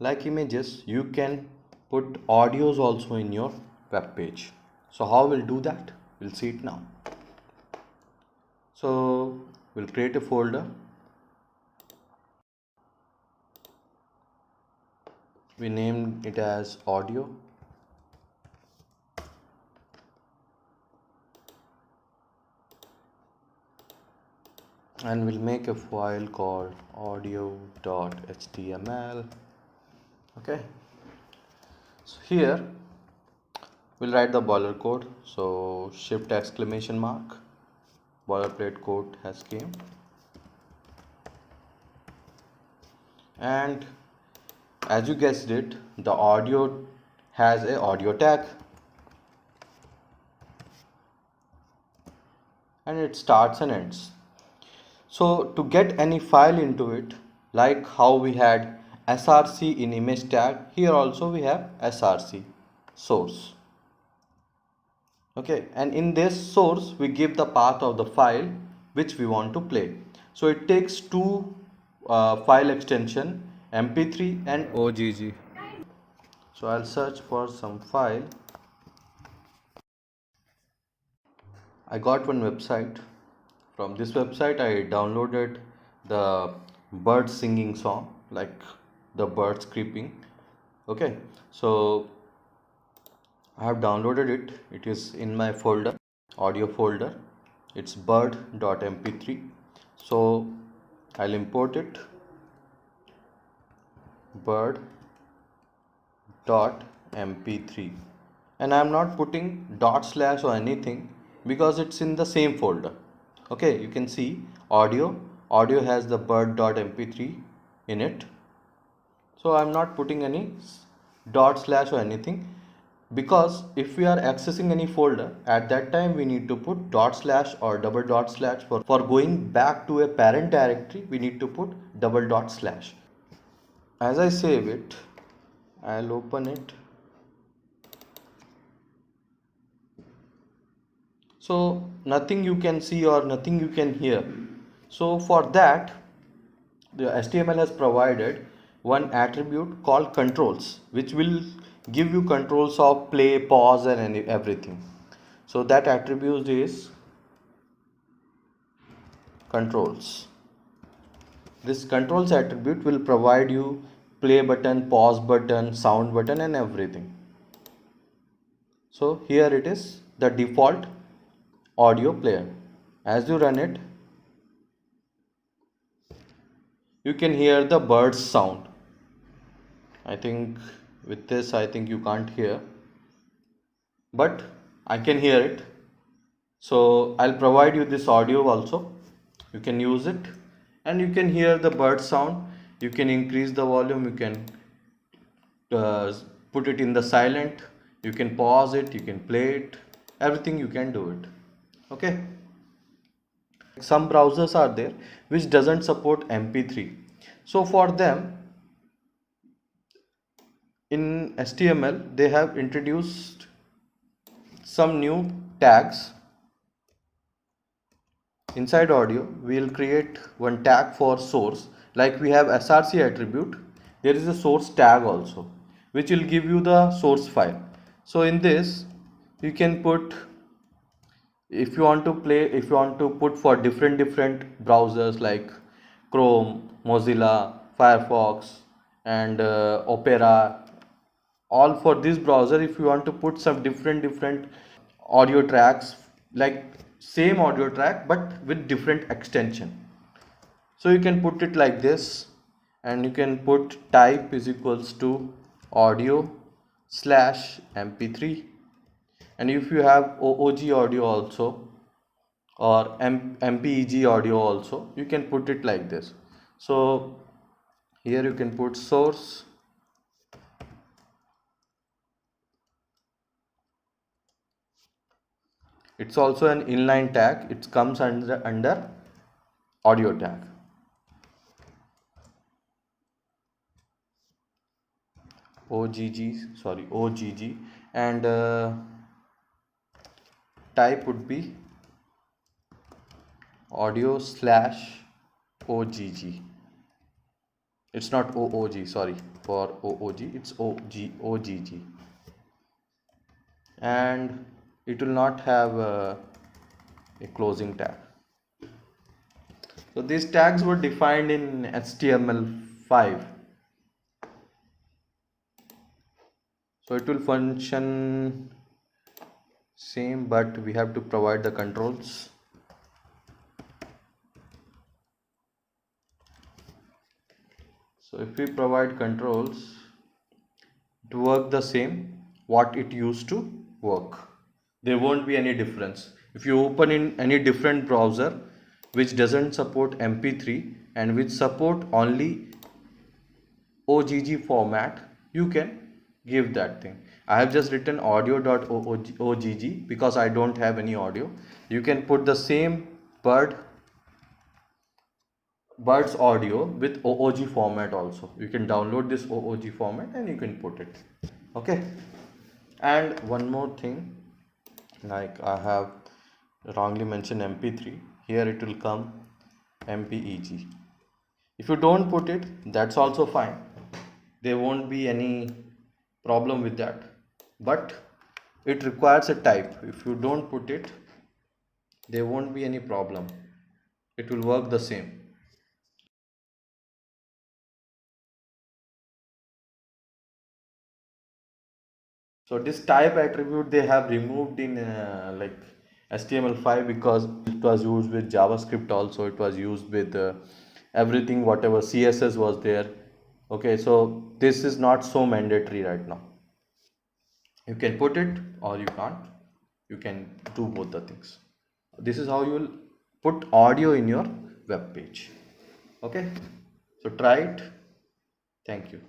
Like images, you can put audios also in your web page. So how we'll do that? We'll see it now. So we'll create a folder. We named it as audio. And we'll make a file called audio.html. Okay, so here we'll write the boiler code. So shift exclamation mark, boilerplate code has came, and as you guessed it, the audio has a audio tag, and it starts and ends. So to get any file into it, like how we had src in image tag, here also we have src source. Okay, and in this source we give the path of the file which we want to play. So it takes two file extension, mp3 and ogg. So I'll search for some file. I got one website. From this website I downloaded the bird singing song, like the birds creeping. Okay, so I have downloaded it. It is in my folder, audio folder. It's bird.mp3. So I'll import it, bird.mp3, and I'm not putting dot slash or anything because it's in the same folder. Okay, you can see audio has the bird.mp3 in it. So I'm not putting any dot slash or anything, because if we are accessing any folder, at that time we need to put dot slash or double dot slash. For going back to a parent directory, we need to put double dot slash. As I save it, I'll open it. So nothing you can see or nothing you can hear. So for that, the HTML has provided one attribute called controls, which will give you controls of play, pause, and everything. So that attribute is controls. This controls attribute will provide you play button, pause button, sound button, and everything. So here it is, the default audio player. As you run it, you can hear the birds sound. I think with this, I think you can't hear, but I can hear it. So I'll provide you this audio also. You can use it and you can hear the bird sound. You can increase the volume, you can uh, put it in the silent, you can pause it, you can play it, everything you can do it. Okay, some browsers are there which doesn't support mp3. So for them, in HTML they have introduced some new tags. Inside audio we'll create one tag for source. Like we have src attribute, there is a source tag also which will give you the source file. So in this you can put, if you want to play, if you want to put for different browsers like Chrome, Mozilla, Firefox, and Opera, all for this browser, if you want to put some different audio tracks, like same audio track but with different extension, so you can put it like this, and you can put type is equals to audio slash mp3. And if you have OOG audio also or MPEG audio also, you can put it like this. So here you can put source, it's also an inline tag, it comes under audio tag. OGG, and type would be audio slash OGG. It's not OOG, sorry. for OOG, it's OGG, and it will not have a closing tag. So these tags were defined in HTML5. So it will function same, but we have to provide the controls. So if we provide controls to work the same what it used to work, there won't be any difference. If you open in any different browser which doesn't support MP3 and which support only OGG format, you can give that thing. I have just written audio.ogg because I don't have any audio. You can put the same bird's audio with OOG format also. You can download this OOG format and you can put it. Okay. And one more thing, like I have wrongly mentioned MP3. Here it will come MPEG. If you don't put it, that's also fine. There won't be any problem with that. But it requires a type. If you don't put it, there won't be any problem. It will work the same. So this type attribute they have removed in like HTML5 because it was used with JavaScript also. It was used with everything, whatever CSS was there. Okay, so this is not so mandatory right now. You can put it or you can't. You can do both the things. This is how you will put audio in your web page. Okay, so try it. Thank you.